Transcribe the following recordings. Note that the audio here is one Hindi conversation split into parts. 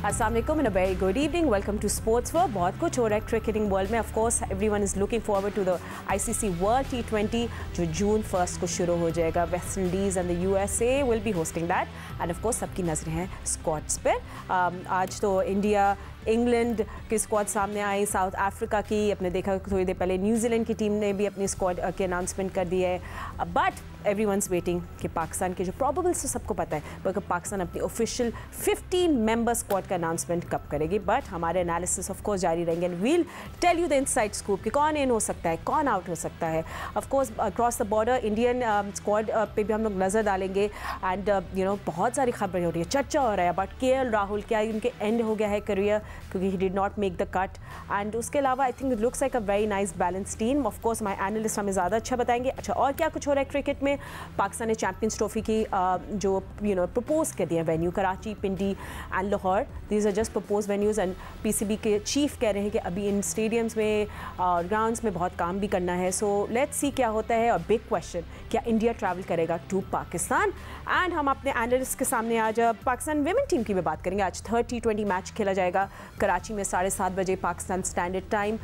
अस्सलाम वालेकुम and a very good evening. Welcome to sports world. बहुत कुछ हो रहा है क्रिकेटिंग वर्ल्ड में। Of course everyone is looking forward to the ICC world T20 जो जून 1 को शुरू हो जाएगा। West Indies and the USA will be hosting that and of course सबकी नजरें हैं स्क्वाड्स पर। आज तो इंडिया इंग्लैंड की स्क्वाड सामने आई, साउथ अफ्रीका की, अपने देखा थोड़ी देर पहले न्यूजीलैंड की टीम ने भी अपनी स्क्वाड की अनाउंसमेंट कर दी है। बट एवरीवन्स वेटिंग कि पाकिस्तान के जो प्रॉबेबल्स तो सबको पता है, बल्कि पाकिस्तान अपनी ऑफिशियल 15 मेंबर स्क्वाड का अनाउंसमेंट कब करेगी। बट हमारे एनालिसिस ऑफ कोर्स जारी रहेंगे and we'll tell you the inside scoop कि कौन इन हो सकता है, कौन आउट हो सकता है। Of course across the border Indian squad पे भी हम लोग नज़र डालेंगे एंड बहुत सारी खबरें हो रही है, चर्चा हो रहा है अबाउट KL राहुल, क्या उनके एंड हो गया है करियर क्योंकि ही did not make the cut. And उसके अलावा I think it looks like a very nice balance team. Of course my analyst हमें ज़्यादा अच्छा बताएंगे। अच्छा, और क्या कुछ हो रहा है क्रिकेट में? पाकिस्तान ने चैंपियंस ट्रॉफी की जो प्रपोज कर दिया venue, Karachi, Pindi and Lahore, these are just propose venues and PCB के चीफ कह रहे हैं कि अभी इन स्टेडियम्स में और ग्राउंड्स में बहुत काम भी करना है। सो लेट्स सी क्या होता है। और बिग क्वेश्चन, क्या इंडिया ट्रैवल करेगा टू पाकिस्तान? एंड हम अपने एनालिस्ट के सामने आज पाकिस्तान विमेन टीम की भी बात करेंगे। आज थर्ड T20 मैच खेला जाएगा कराची में 7:30 बजे Pakistan standard time.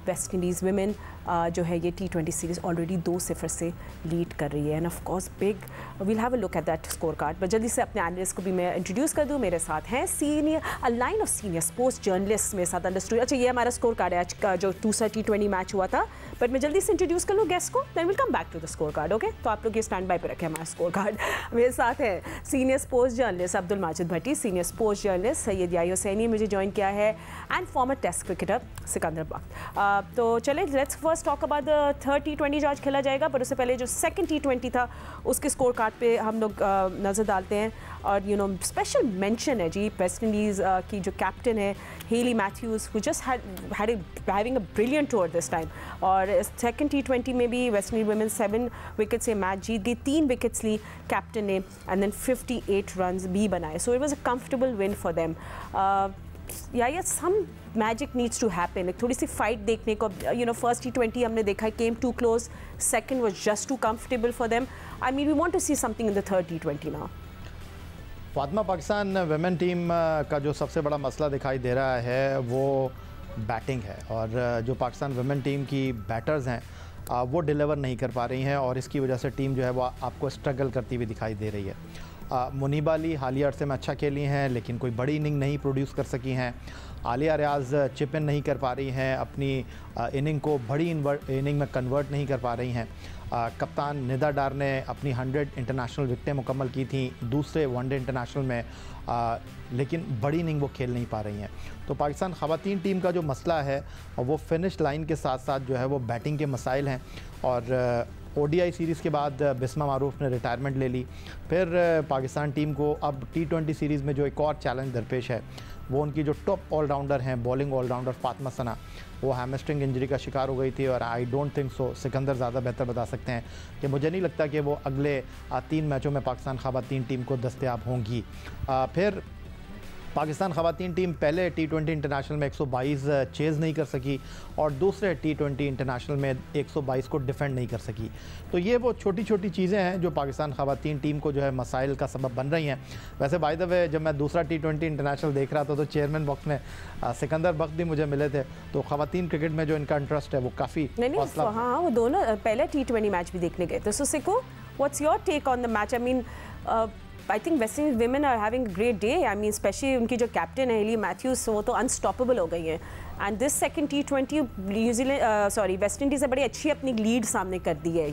West Indies women जो है ये T20 सीरीज़ ऑलरेडी 2-0 से लीड कर रही है and of course big we'll have a look at that scorecard. But जल्दी से अपने एनालिस्ट को भी मैं इंट्रोड्यूस कर दूँ। मेरे साथ हैं senior a line of senior sports journalist मेरे साथ अंडरस्टूड। अच्छा, ये हमारा स्कोर कार्ड है आज का जो दूसरा T20 मैच हुआ था। बट मैं जल्दी से इंट्रोड्यूस कर लूँ गेस्ट को, then will come back to the scorecard. Okay, तो आप लोग ये स्टैंड बाय पर रखें हमारा स्कोर कार्ड। मेरे साथ है senior sports journalist Abdul Majid Bhatti, senior sports journalist Syed Yahya Husaini मुझे ज्वाइन किया है and former test cricketer Sikandar Bakht. तो चलें, let's first talk about the third T20 जो आज खेला जाएगा। पर उससे पहले जो सेकंड T20 था उसके स्कोर कार्ड पे हम लोग नज़र डालते हैं। और स्पेशल मेंशन है जी वेस्ट इंडीज़ की जो कैप्टन है Hayley Matthews, who just having a brilliant tour this time. और सेकंड T20 में भी वेस्ट इंडीज वुमेन 7 विकेट से मैच जीत गई, 3 विकेट्स ली कैप्टन ने एंड देन 58 रन्स भी बनाए। So it was a comfortable win for them. Yeah some magic needs to happen, थोड़ी सी फाइट देखने को। फर्स्ट T20 हमने देखा came too close, second was just too comfortable for them. I mean we want to see something in the third T20 now. Fatima, Pakistan women team का जो सबसे बड़ा मसला दिखाई दे रहा है वो बैटिंग है। और जो पाकिस्तान विमेन टीम की बैटर्स हैं वो डिलीवर नहीं कर पा रही हैं और इसकी वजह से टीम जो है वो आपको स्ट्रगल करती हुई दिखाई दे रही है। मुनीबा अली हालिया अरसे में अच्छा खेली हैं लेकिन कोई बड़ी इनिंग नहीं प्रोड्यूस कर सकी हैं। आलिया रियाज चिप इन नहीं कर पा रही हैं, अपनी इनिंग को बड़ी इनिंग में कन्वर्ट नहीं कर पा रही हैं। कप्तान निदा डार ने अपनी 100 इंटरनेशनल विकटें मुकम्मल की थी दूसरे वनडे इंटरनेशनल में, लेकिन बड़ी इनिंग वो खेल नहीं पा रही हैं। तो पाकिस्तान ख़वातीन टीम का जो मसला है वो फिनिश लाइन के साथ साथ जो है वो बैटिंग के मसाइल हैं। और ODI सीरीज़ के बाद बिस्मा मारूफ ने रिटायरमेंट ले ली। फिर पाकिस्तान टीम को अब T20 सीरीज़ में जो एक और चैलेंज दरपेश है वो उनकी जो टॉप ऑलराउंडर हैं, बॉलिंग ऑलराउंडर फातिमा सना, वो हैमस्ट्रिंग इंजरी का शिकार हो गई थी। और I don't think so, Sikandar ज़्यादा बेहतर बता सकते हैं कि मुझे नहीं लगता कि वो अगले 3 मैचों में पाकिस्तान ख़वातीन टीम को दस्तयाब होंगी। फिर पाकिस्तान ख़वातीन टीम पहले T20 इंटरनेशनल में 122 चेज़ नहीं कर सकी और दूसरे T20 इंटरनेशनल में 122 को डिफेंड नहीं कर सकी। तो ये वो छोटी छोटी चीज़ें हैं जो पाकिस्तान ख़वातीन टीम को जो है मसाइल का सबब बन रही हैं। वैसे बाय द वे जब मैं दूसरा T20 इंटरनेशनल देख रहा था तो चेयरमैन बॉक्स में सिकंदर बख्त भी मुझे मिले थे। तो ख़वातीन क्रिकेट में जो इनका इंटरेस्ट है वो काफ़ी हाँ, वो दोनों पहले T20 मैच भी देखने गए। तो सिको, what's your take on the match? I mean I think West Indies women are having a great day. I mean, especially उनकी जो कैप्टन है हेली मैथ्यूज़, वो तो अनस्टॉपेबल हो गई हैं। And this second T20 New Zealand West Indies ने बड़ी अच्छी अपनी लीड सामने कर दी है।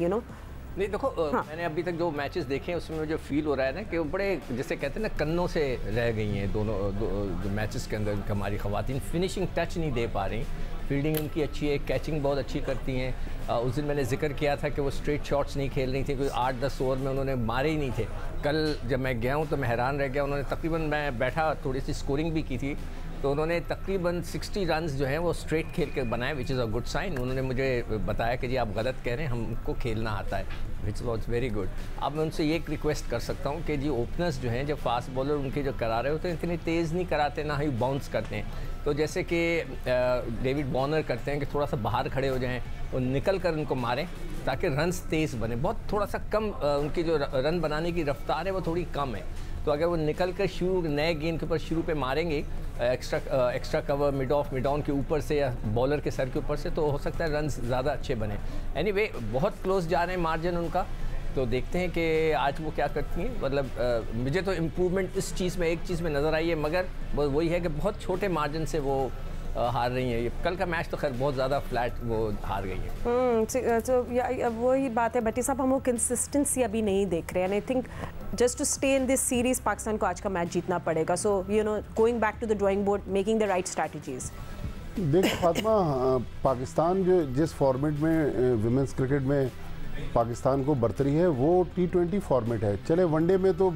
नहीं देखो, हाँ। मैंने अभी तक जो मैचेस देखे हैं उसमें मुझे फील हो रहा है ना कि वो बड़े जैसे कहते हैं ना कन्नों से रह गई हैं दोनों जो मैचेस के अंदर। हमारी ख़वातीन फिनिशिंग टच नहीं दे पा रही, फील्डिंग उनकी अच्छी है, कैचिंग बहुत अच्छी करती हैं। उस दिन मैंने जिक्र किया था कि वो स्ट्रेट शॉट्स नहीं खेल रही थी, कोई 8-10 ओवर में उन्होंने मारे ही नहीं थे। कल जब मैं गया हूँ तो मैं हैरान रह गया, उन्होंने तकरीबन, मैं बैठा थोड़ी सी स्कोरिंग भी की थी, तो उन्होंने तकरीबन 60 रन्स जो हैं वो स्ट्रेट खेल के बनाए, which is a good sign. उन्होंने मुझे बताया कि जी आप गलत कह रहे हैं, हमको खेलना आता है, विच वॉज वेरी गुड। अब मैं उनसे ये एक रिक्वेस्ट कर सकता हूँ कि जी ओपनर्स जो हैं, जब फास्ट बॉलर उनके जो करा रहे होते हैं इतनी तेज़ नहीं कराते, ना ही बाउंस करते हैं। तो जैसे कि डेविड वॉर्नर करते हैं कि थोड़ा सा बाहर खड़े हो जाएं और निकल कर उनको मारें ताकि रन्स तेज़ बने। बहुत थोड़ा सा कम उनकी जो रन बनाने की रफ्तार है वो थोड़ी कम है। तो अगर वो निकल कर शुरू नए गेंद के ऊपर शुरू पे मारेंगे extra cover mid of mid on के ऊपर से या बॉलर के सर के ऊपर से, तो हो सकता है रन ज़्यादा अच्छे बने। एनीवे बहुत क्लोज जा रहे हैं मार्जिन उनका, तो देखते हैं कि आज वो क्या करती हैं। मतलब मुझे तो इम्प्रूवमेंट इस चीज़ में एक चीज़ में नज़र आई है, मगर वही है कि बहुत छोटे मार्जिन से वो हार रही हैं। ये कल का मैच तो खैर बहुत ज़्यादा फ्लैट वो हार गई है। तो वही बात है भट्टी साहब, हम वो कंसिस्टेंसी अभी नहीं देख रहे हैं। I think just to stay in this series Pakistan को आज का मैच जीतना पड़ेगा। So you know going back to the drawing board, making the right strategies. देख फातिमा, पाकिस्तान जो जिस फॉर्मेट में विमेंस क्रिकेट में पाकिस्तान को बरतरी है वो T20 फॉर्मेट है। चले वनडे में तो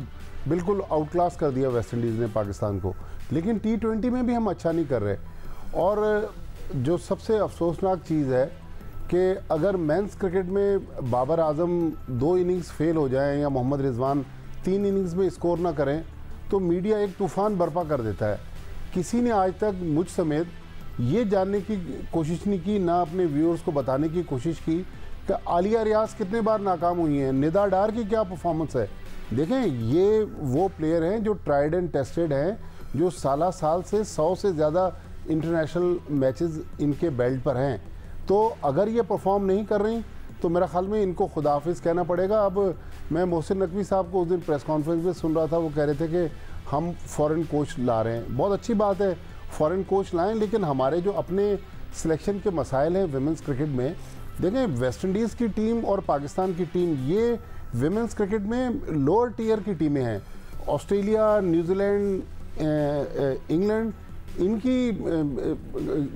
बिल्कुल आउटक्लास कर दिया वेस्ट इंडीज़ ने पाकिस्तान को, लेकिन T20 में भी हम अच्छा नहीं कर रहे। और जो सबसे अफसोसनाक चीज़ है कि अगर मेंस क्रिकेट में बाबर आजम 2 इनिंग्स फेल हो जाएं या मोहम्मद रिजवान 3 इनिंग्स में स्कोर ना करें तो मीडिया एक तूफ़ान बर्पा कर देता है। किसी ने आज तक मुझ समेत ये जानने की कोशिश नहीं की, ना अपने व्यूअर्स को बताने की कोशिश की कि आलिया रियाज कितने बार नाकाम हुई हैं, निदा डार की क्या परफॉर्मेंस है। देखें, ये वो प्लेयर हैं जो ट्राइड एंड टेस्टेड हैं, जो साल से 100 से ज़्यादा इंटरनेशनल मैचेस इनके बेल्ट पर हैं। तो अगर ये परफॉर्म नहीं कर रही तो मेरा ख्याल में इनको खुदाफिज कहना पड़ेगा। अब मैं मोहसिन नकवी साहब को उस दिन प्रेस कॉन्फ्रेंस में सुन रहा था, वो कह रहे थे कि हम फॉरेन कोच ला रहे हैं। बहुत अच्छी बात है, फॉरेन कोच लाएं, लेकिन हमारे जो अपने सिलेक्शन के मसाइल हैं विमेंस क्रिकेट में, देखें वेस्ट इंडीज़ की टीम और पाकिस्तान की टीम ये विमेंस क्रिकेट में लोअर टीयर की टीमें हैं। ऑस्ट्रेलिया, न्यूजीलैंड, इंग्लैंड, इनकी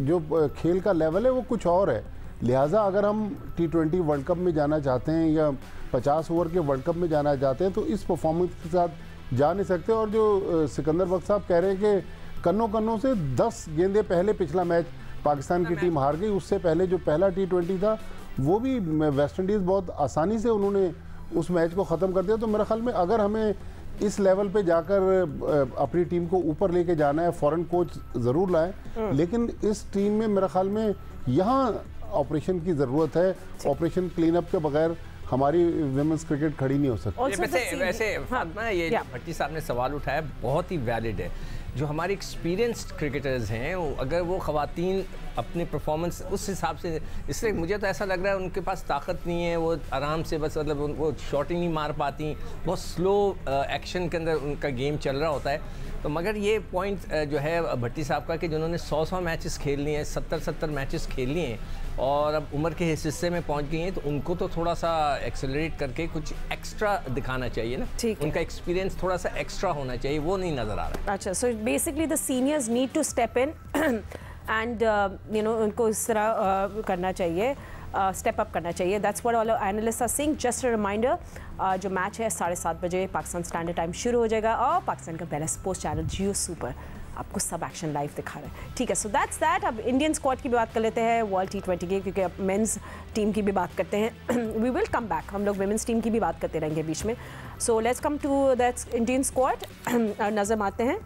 जो खेल का लेवल है वो कुछ और है। लिहाजा अगर हम T20 वर्ल्ड कप में जाना चाहते हैं या 50 ओवर के वर्ल्ड कप में जाना चाहते हैं तो इस परफॉर्मेंस के साथ जा नहीं सकते। और जो सिकंदर बख्श साहब कह रहे हैं कि कन्नों से 10 गेंदें पहले पिछला मैच पाकिस्तान की टीम हार गई, उससे पहले जो पहला T20 था वो भी वेस्ट इंडीज़ बहुत आसानी से उन्होंने उस मैच को ख़त्म कर दिया। तो मेरे ख्याल में अगर हमें इस लेवल पे जाकर अपनी टीम को ऊपर लेके जाना है, फॉरेन कोच ज़रूर लाएं, लेकिन इस टीम में मेरे ख्याल में यहाँ ऑपरेशन की ज़रूरत है। ऑपरेशन क्लीन अप के बगैर हमारी विमेंस क्रिकेट खड़ी नहीं हो सकती। वैसे फातिमा, ये भट्टी साहब ने सवाल उठाया बहुत ही वैलिड है। जो हमारे एक्सपीरियंस्ड क्रिकेटर्स हैं, अगर वो ख़वातीन अपने परफॉर्मेंस उस हिसाब से, इसलिए मुझे तो ऐसा लग रहा है उनके पास ताकत नहीं है, वो आराम से बस मतलब वो शॉटिंग नहीं मार पाती, बहुत स्लो एक्शन के अंदर उनका गेम चल रहा होता है। तो मगर ये पॉइंट जो है भट्टी साहब का कि जिन्होंने 100 मैचेस खेल लिए हैं, 70 मैचेस खेल लिए हैं और अब उम्र के इस हिस्से में पहुंच गई हैं, तो उनको तो थोड़ा सा एक्सेलरेट करके कुछ एक्स्ट्रा दिखाना चाहिए ना। उनका एक्सपीरियंस थोड़ा सा एक्स्ट्रा होना चाहिए, वो नहीं नज़र आ रहा है। अच्छा, so basically the seniors need to step in and you know उनको इस तरह करना चाहिए, स्टेप अप करना चाहिए। That's what all analyst are saying. Just a reminder, जो मैच है 7:30 बजे पाकिस्तान स्टैंडर्ड टाइम शुरू हो जाएगा और पाकिस्तान का पहला स्पोर्ट्स चैनल जियो सुपर आपको सब एक्शन लाइव दिखा रहा है। ठीक है, सो दैट्स दैट। अब इंडियन स्क्वाड की भी बात कर लेते हैं, वर्ल्ड T20 की, क्योंकि अब मेंस टीम की भी बात करते हैं। वी विल कम बैक, हम लोग वुमेन्स टीम की भी बात करते रहेंगे बीच में। So let's come to that's Indian squad. नज़र मारते हैं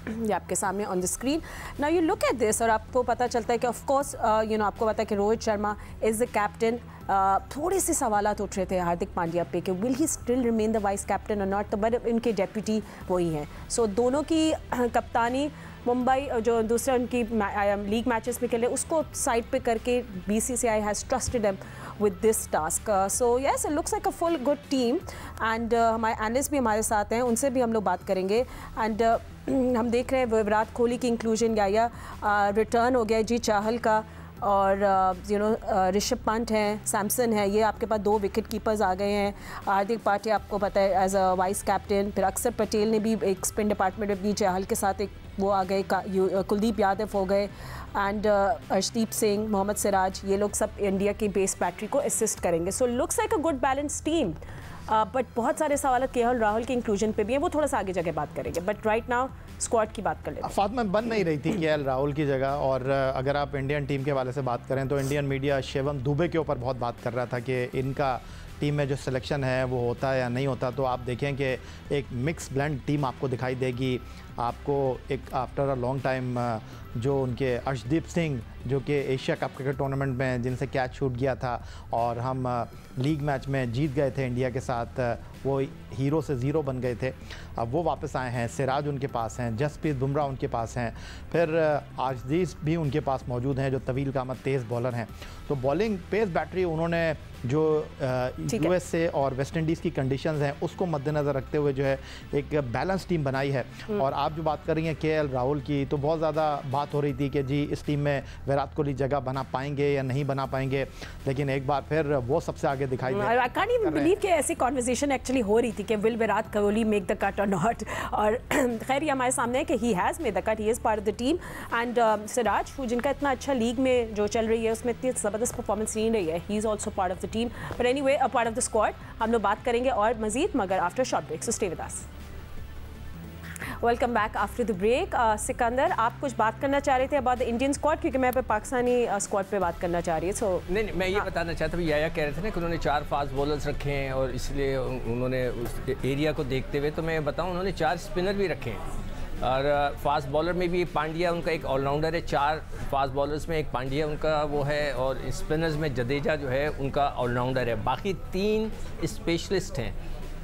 ये आपके सामने on the screen. Now you look at this और आपको पता चलता है कि ऑफ कोर्स यू नो आपको पता है कि Rohit Sharma is the captain. थोड़े से सवालात उठ रहे थे हार्दिक पांड्या पे कि will he still remain the vice captain और नॉट, तो बट इनके डेप्यूटी वही हैं। सो दोनों की कप्तानी मुंबई जो दूसरा उनकी लीग मैचेस में खेले उसको साइड पे करके BCCI has trusted them with this task. So yes, it looks like a full good team and हमारे एनालिस्ट भी हमारे साथ हैं, उनसे भी हम लोग बात करेंगे। एंड हम देख रहे हैं विराट कोहली की इंक्लूजन या रिटर्न हो गया जी चाहल का, और यू नो ऋषभ पंत हैं, सैमसन है, ये आपके पास 2 विकेट कीपर्स आ गए हैं। हार्दिक पांड्या आपको पता है एज अ वाइस कैप्टन, फिर अक्षर पटेल ने भी एक स्पिन डिपार्टमेंट में चाहल के साथ एक वो आ गए, कुलदीप यादव हो गए, एंड अर्शदीप सिंह, मोहम्मद सिराज, ये लोग सब इंडिया की बेस बैटरी को असिस्ट करेंगे। सो looks like a good balance team. But बहुत सारे सवाल केएल राहुल के इंक्लूजन पे भी हैं, वो थोड़ा सा आगे जगह बात करेंगे। बट राइट नाउ स्क्वाड की बात कर लेते हैं। फातिमा बन नहीं रही थी केएल राहुल की जगह, और अगर आप इंडियन टीम के वाले से बात करें तो इंडियन मीडिया शिवम दुबे के ऊपर बहुत बात कर रहा था कि इनका टीम में जो सिलेक्शन है वो होता है या नहीं होता। तो आप देखें कि एक मिक्स ब्लेंड टीम आपको दिखाई देगी। आपको एक आफ्टर अ लॉन्ग टाइम जो उनके अर्शदीप सिंह जो कि एशिया कप क्रिकेट टूर्नामेंट में जिनसे कैच छूट गया था, और हम लीग मैच में जीत गए थे इंडिया के साथ, वो हीरो से ज़ीरो बन गए थे, अब वो वापस आए हैं। सिराज उनके पास हैं, जसप्रीत बुमराह उनके पास हैं, फिर आशीष भी उनके पास मौजूद हैं जो तवील कामत तेज़ बॉलर हैं। तो बॉलिंग पेस बैटरी उन्होंने जो यूएसए और वेस्ट इंडीज़ की कंडीशंस हैं उसको मद्देनज़र रखते हुए जो है एक बैलेंस टीम बनाई है। और आप जो बात कर रही हैं केएल राहुल की, तो बहुत ज़्यादा बात हो रही थी कि जी इस टीम में विराट कोहली जगह बना पाएंगे या नहीं बना पाएंगे, लेकिन एक बार फिर वो सबसे आगे दिखाई दे। आई कांट इवन बिलीव कि ऐसी कॉन्वर्सेशन एक्चुअली हो रही थी कि will Virat Kohli make the cut और नॉट, और खैर ये हमारे सामने है कि he has made the cut, he is part of the team. And Siraj जिनका इतना अच्छा लीग में जो चल रही है उसमें इतनी ज़बरदस्त परफॉर्मेंस नहीं रही है, he is also part of the team, but anyway a part of the squad. हम लोग बात करेंगे और मजीद, मगर after short break, so stay with us. Welcome back after the break. Sikandar, आप कुछ बात करना चाह रहे थे अबाउट द इंडियन स्क्वाड, क्योंकि मैं पाकिस्तानी स्क्वाड पे बात करना चाह रही हूँ। नहीं, मैं ये बताना चाहता हूँ, याया कह रहे थे ना कि उन्होंने 4 फास्ट बॉलर्स रखे हैं और इसलिए उन्होंने उस एरिया को देखते हुए, तो मैं बताऊँ उन्होंने 4 स्पिनर भी रखे हैं। और फास्ट बॉलर में भी पांड्या उनका एक ऑलराउंडर है, 4 फास्ट बॉलर्स में एक पांड्या उनका वो है, और स्पिनर्स में जडेजा जो है उनका ऑलराउंडर है। बाकी 3 स्पेशलिस्ट हैं,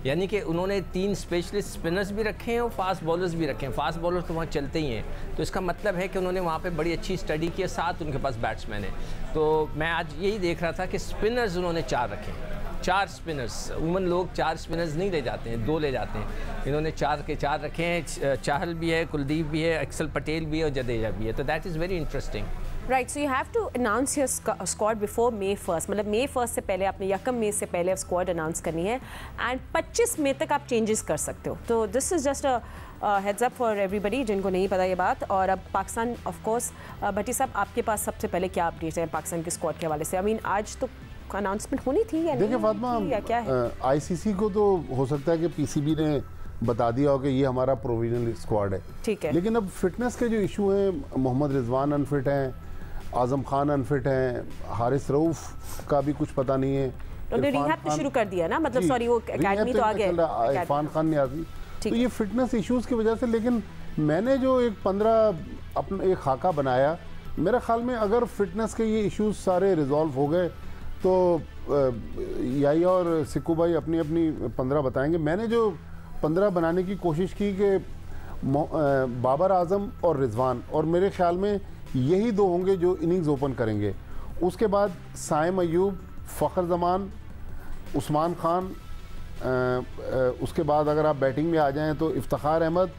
यानी कि उन्होंने 3 स्पेशलिस्ट स्पिनर्स भी रखे हैं और फास्ट बॉलर्स भी रखे हैं। फास्ट बॉलर्स तो वहाँ चलते ही हैं, तो इसका मतलब है कि उन्होंने वहाँ पे बड़ी अच्छी स्टडी की है, 7 उनके पास बैट्समैन है। तो मैं आज यही देख रहा था कि स्पिनर्स उन्होंने 4 रखे हैं, 4 स्पिनर्स। उमन लोग 4 स्पिनर्स नहीं ले जाते हैं, 2 ले जाते हैं, इन्होंने 4 के 4 रखे हैं। चाहल भी है, कुलदीप भी है, अक्सर पटेल भी है और जडेजा भी है, तो that is very interesting. Right, so you have to announce your squad before May 1, मतलब May 1 से पहले, आपने 1 मई से पहले स्क्वाड अनाउंस करनी है, एंड 25 मई तक आप चेंजेस कर सकते हो। तो this is just a heads up for everybody जिनको नहीं पता ये बात। और अब पाकिस्तान, ऑफ कोर्स भट्टी साहब, आपके पास सबसे पहले क्या अपडेट है पाकिस्तान के स्क्वाड के हवाले से? आई मीन आज तो अनाउंसमेंट होनी थी या देखिए फातिमा, या क्या है? आईसीसी को तो हो सकता है कि पीसीबी ने बता दिया हो कि ये हमारा प्रोविजनल स्क्वाड है, ठीक है, लेकिन अब फिटनेस के जो इशू हैं, मोहम्मद रिजवान अनफिट हैं, आजम खान अनफिट हैं, हारिस रऊफ का भी कुछ पता नहीं है। उन्होंने रिहैब तो शुरू कर दिया ना, मतलब सॉरी वो एकेडमी तो आ गया, इरफान खान ने आती, तो ये फिटनेस इश्यूज की वजह से। लेकिन मैंने जो एक 15 अपना एक खाका बनाया, मेरे ख्याल में अगर फिटनेस के ये इश्यूज सारे रिजॉल्व हो गए तो याया और सिक्कू भाई अपनी अपनी 15 बताएंगे। मैंने जो 15 बनाने की कोशिश की कि बाबर आजम और रिजवान, और मेरे ख्याल में यही 2 होंगे जो इनिंग्स ओपन करेंगे। उसके बाद साइम अयूब, फ़खर जमान, उस्मान खान, उसके बाद अगर आप बैटिंग में आ जाएं तो इफ्तिखार अहमद।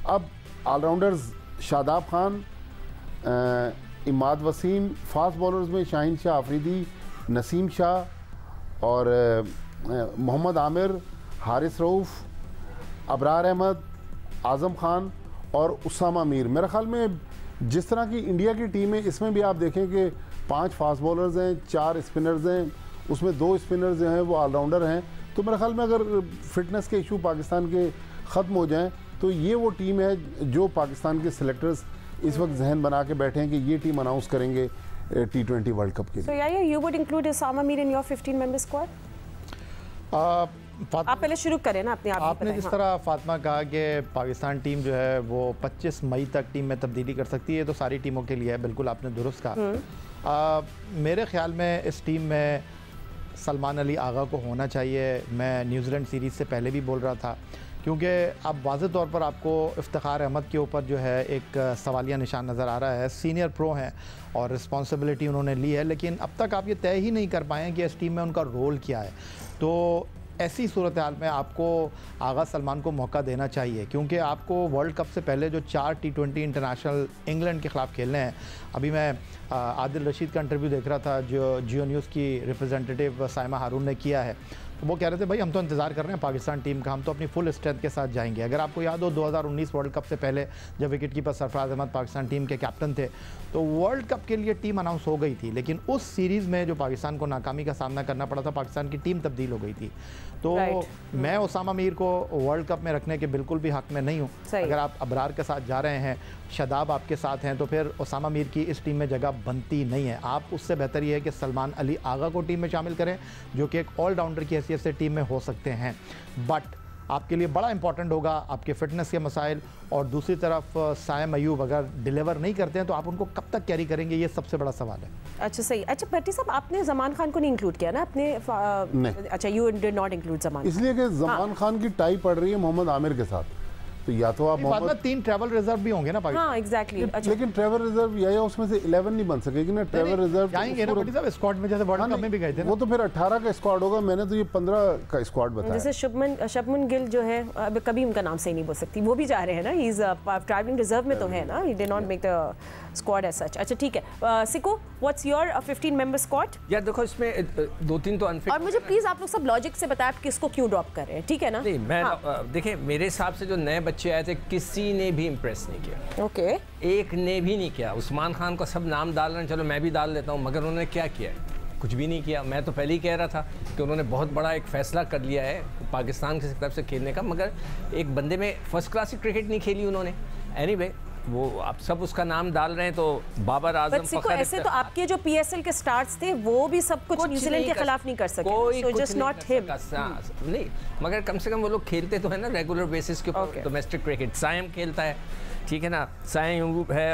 अब allrounders Shadab Khan, Imad Wasim, fast bowlers में शाहीन शाह आफरीदी, नसीम शाह और मोहम्मद आमिर, हारिस रऊफ, अबरार अहमद, आज़म खान और उसामा मीर। मेरे ख्याल में जिस तरह की इंडिया की टीम है, इसमें भी आप देखें कि 5 फास्ट बॉलर्स हैं, 4 स्पिनर्स हैं, उसमें 2 स्पिनर्स जो हैं वो ऑलराउंडर हैं। तो मेरे ख्याल में अगर फिटनेस के इशू पाकिस्तान के ख़त्म हो जाएं तो ये वो टीम है जो पाकिस्तान के सिलेक्टर्स इस वक्त जहन बना के बैठे हैं कि ये टीम अनाउंस करेंगे T20 वर्ल्ड कप के लिए। So yeah, you would include Osama Mir in your 15-member squad? आप पहले शुरू करें ना अपने आप। आपने जिस तरह फातिमा कहा कि पाकिस्तान टीम जो है वो 25 मई तक टीम में तब्दीली कर सकती है, तो सारी टीमों के लिए है, बिल्कुल आपने दुरुस्त कहा। मेरे ख्याल में इस टीम में सलमान अली आगा को होना चाहिए। मैं न्यूजीलैंड सीरीज़ से पहले भी बोल रहा था, क्योंकि अब वाज़े तौर पर आपको इफ्तिखार अहमद के ऊपर जो है एक सवालिया निशान नज़र आ रहा है। सीनियर प्रो हैं और रिस्पॉन्सिबिलिटी उन्होंने ली है, लेकिन अब तक आप ये तय ही नहीं कर पाए हैं कि इस टीम में उनका रोल क्या है। तो ऐसी सूरत हाल में आपको आगा सलमान को मौका देना चाहिए, क्योंकि आपको वर्ल्ड कप से पहले जो 4 T20 इंटरनेशनल इंग्लैंड के ख़िलाफ़ खेलने हैं। अभी मैं आदिल रशीद का इंटरव्यू देख रहा था जो जियो न्यूज़ की रिप्रेजेंटेटिव साइमा हारून ने किया है, तो वो कह रहे थे भाई हम तो इंतज़ार कर रहे हैं पाकिस्तान टीम का, हम तो अपनी फुल स्ट्रेंथ के साथ जाएंगे। अगर आपको याद हो 2019 वर्ल्ड कप से पहले जब wicket keeper Sarfaraz Ahmed Pakistan team के कैप्टन थे, तो वर्ल्ड कप के लिए टीम अनाउंस हो गई थी, लेकिन उस सीरीज़ में जो पाकिस्तान को नाकामी का सामना करना पड़ा था, पाकिस्तान की टीम तब्दील हो गई थी। तो मैं उसामा मीर को वर्ल्ड कप में रखने के बिल्कुल भी हक में नहीं हूँ। अगर आप अबरार के साथ जा रहे हैं, शादाब आपके साथ हैं, तो फिर उसामा मीर की इस टीम में जगह बनती नहीं है। आप उससे बेहतर ये है कि सलमान अली आगा को टीम में शामिल करें, जो कि एक ऑलराउंडर की हैसियत से टीम में हो सकते हैं। बट आपके लिए बड़ा इंपॉर्टेंट होगा, आपके फिटनेस के मसाइल। और दूसरी तरफ साइम अयूब अगर डिलीवर नहीं करते हैं तो आप उनको कब तक कैरी करेंगे, ये सबसे बड़ा सवाल है। अच्छा सही। अच्छा भट्टी साहब, आपने जमान खान को नहीं इंक्लूड किया ना अपने? नहीं। अच्छा, you did not include Zaman, इसलिए कि जमान खान की टाई पड़ रही है मोहम्मद आमिर के साथ, तो या तो आप बाद में 3 ट्रैवल रिजर्व भी होंगे ना पाकिस्तान। हाँ एग्जैक्टली। अच्छा, लेकिन ट्रैवल रिजर्व या उसमें से 11 नहीं बन सकेगी ना, ट्रैवल रिजर्व जाएंगे ना भट्टी साहब स्क्वाड में, जैसे वर्ल्ड कप में भी गए थे ना। वो तो फिर 18 का स्क्वाड होगा, मैंने तो ये 15 का स्क्वाड बताया। जैसे शुभमन गिल जो है, अब कभी उनका नाम सही नहीं बोल सकती, वो भी जा रहे हैं ना, ही इज ट्रैवलिंग रिजर्व में तो है ना, he did not make the squad as such. अच्छा ठीक है, सिको व्हाट्स योर 15 मेंबर स्क्वाड? यार देखो इसमें 2-3 तो अनफिट। और मुझे प्लीज आप लोग सब लॉजिक से बताएं आप किसको क्यों ड्रॉप कर रहे हैं, ठीक है ना? नहीं मैं देखिए, मेरे हिसाब से जो नए बच्चे आए थे किसी ने भी इम्प्रेस नहीं किया। ओके। एक ने भी नहीं किया। उस्मान खान को सब नाम डाल रहे हैं, चलो मैं भी डाल देता हूँ, मगर उन्होंने क्या किया? कुछ भी नहीं किया। मैं तो पहले ही कह रहा था कि उन्होंने बहुत बड़ा एक फैसला कर लिया है पाकिस्तान की तरफ से खेलने का, मगर एक बंदे में फर्स्ट क्लास क्रिकेट नहीं खेली उन्होंने। एनीवे वो आप सब उसका नाम डाल रहे हैं, तो बाबर आजम फखर। ऐसे तो आपके जो पीएसएल के स्टार्स थे वो भी सब कुछ न्यूजीलैंड के खिलाफ नहीं कर सके, सो जस्ट नॉट हिम। नहीं, मगर कम से कम वो लोग खेलते तो है ना रेगुलर बेसिस के ऊपर डोमेस्टिक क्रिकेट। साइम खेलता है, ठीक है ना, साइम है,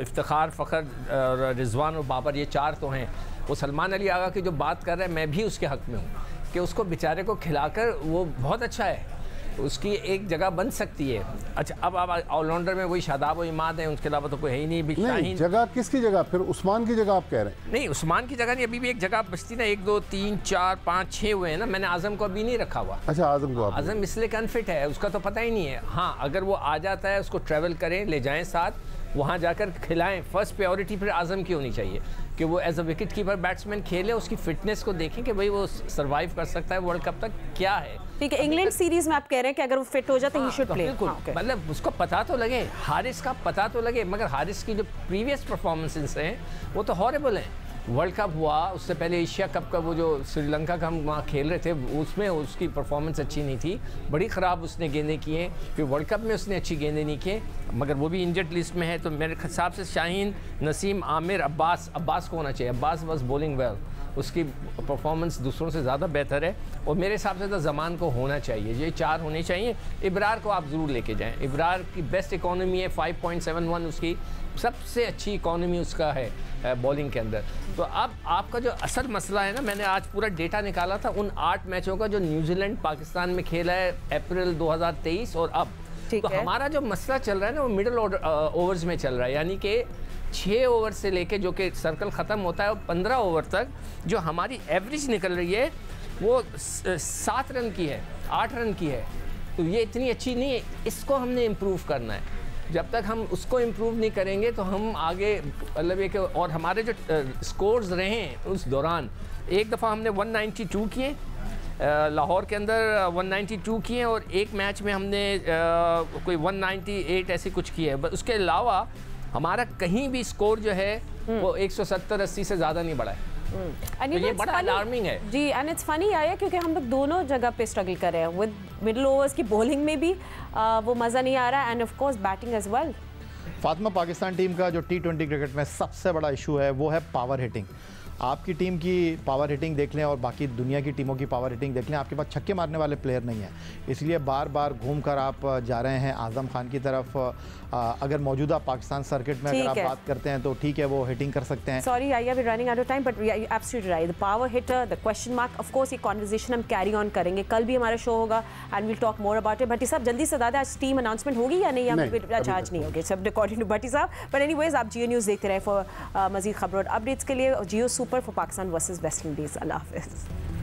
इफ्तिखार, फ़खर, रिजवान और बाबर, ये 4 तो हैं। वो सलमान अली आगा की जो बात कर रहे हैं, मैं भी उसके हक़ में हूँ कि उसको बेचारे को खिलाकर वो बहुत अच्छा है, उसकी एक जगह बन सकती है। अच्छा अब ऑलराउंडर में वही शादाब और इमाद है, उसके अलावा तो कोई है ही नहीं। नहीं, जगह किसकी जगह? फिर उस्मान की जगह आप कह रहे हैं? नहीं, उस्मान की जगह नहीं, अभी भी एक जगह बचती ना, 1 2 3 4 5 6 हुए हैं ना। मैंने आजम को अभी नहीं रखा हुआ। अच्छा, आजम को? आजम इसलिए अनफिट है, उसका तो पता ही नहीं है। हाँ, अगर वो आ जाता है, उसको ट्रैवल करें, ले जाएं साथ, वहाँ जाकर खिलाएं। फर्स्ट प्रायोरिटी फिर आजम की होनी चाहिए कि वो as a wicket keeper batsman खेले, उसकी फिटनेस को देखें कि भाई वो सर्वाइव कर सकता है वर्ल्ड कप तक, क्या है। ठीक है, इंग्लैंड सीरीज में आप कह रहे हैं कि अगर वो फिट हो जाए तो ही शुड प्ले। मतलब उसको पता तो लगे, हारिस का पता तो लगे, मगर हारिस की जो प्रीवियस परफॉर्मेंसेस हैं वो तो हॉरेबल हैं। वर्ल्ड कप हुआ, उससे पहले एशिया कप का वो जो श्रीलंका का हम वहाँ खेल रहे थे, उसमें उसकी परफॉर्मेंस अच्छी नहीं थी, बड़ी ख़राब उसने गेंदें की हैं। फिर वर्ल्ड कप में उसने अच्छी गेंदें नहीं किए, मगर वो भी इंजर्ड लिस्ट में है। तो मेरे हिसाब से शाहीन, नसीम, आमिर, अब्बास को होना चाहिए। अब्बास वाज बॉलिंग वेल, उसकी परफॉर्मेंस दूसरों से ज़्यादा बेहतर है, और मेरे हिसाब से तो जमान को होना चाहिए। ये 4 होने चाहिए। इब्रार को आप ज़रूर लेके जाएं। इब्रार की बेस्ट इकोनॉमी है 5.71, उसकी सबसे अच्छी इकोनॉमी उसका है बॉलिंग के अंदर। तो अब आपका जो असल मसला है ना, मैंने आज पूरा डेटा निकाला था उन 8 मैचों का जो न्यूजीलैंड पाकिस्तान में खेला है अप्रैल 2023 और अब। तो हमारा जो मसला चल रहा है ना, वो मिडल ओवर्स में चल रहा है, यानी कि 6 ओवर से लेके जो कि सर्कल ख़त्म होता है और 15 ओवर तक जो हमारी एवरेज निकल रही है वो 7 रन की है, 8 रन की है। तो ये इतनी अच्छी नहीं है, इसको हमने इम्प्रूव करना है। जब तक हम उसको इम्प्रूव नहीं करेंगे तो हम आगे मतलब एक, और हमारे जो स्कोर्स रहे हैं उस दौरान, एक दफ़ा हमने 192 किए लाहौर के अंदर, 192 किए, और एक मैच में हमने कोई 198 ऐसी कुछ किए है। उसके अलावा हमारा कहीं भी स्कोर जो है वो 170-80 से ज़्यादा नहीं बढ़ा है। तो ये बड़ा अलार्मिंग है जी। एंड इट्स फनी आया क्योंकि हम लोग दोनों जगह पे स्ट्रगल कर रहे हैं, विद मिडिल ओवर्स की बॉलिंग में भी वो मज़ा नहीं आ रहा, and of course batting as well. Fatima, Pakistan team का जो T20 क्रिकेट में सबसे बड़ा इशू है वो है पावर हिटिंग। आपकी टीम की पावर हिटिंग देख लें और बाकी दुनिया की टीमों की पावर हिटिंग देख लें, आपके पास छक्के मारने वाले प्लेयर नहीं हैं, इसलिए बार बार घूम कर आप जा रहे हैं आज़म खान की तरफ। अगर मौजूदा पाकिस्तान सर्किट में अगर आप बात करते हैं तो ठीक है, वो हिटिंग कर सकते हैं। सॉरी आइया, we running out of time, but absolutely right, the power hitter, the question mark. Of course ये कॉन्वर्सेशन हम कैरी ऑन करेंगे, कल भी हमारा शो होगा and will talk more about it. Bhatti sahab जल्दी से दादा, आज टीम अनाउंसमेंट होगी या नहीं? आज नहीं होगी, सब अकॉर्डिंग टू भट्टी साहब। बट एनीवेज, आप जियो न्यूज़ देखते रहे फॉर मजीद खबरों और अपडेट्स के लिए। Geo super for Pakistan versus West Indies. अल्लाह हाफिज़।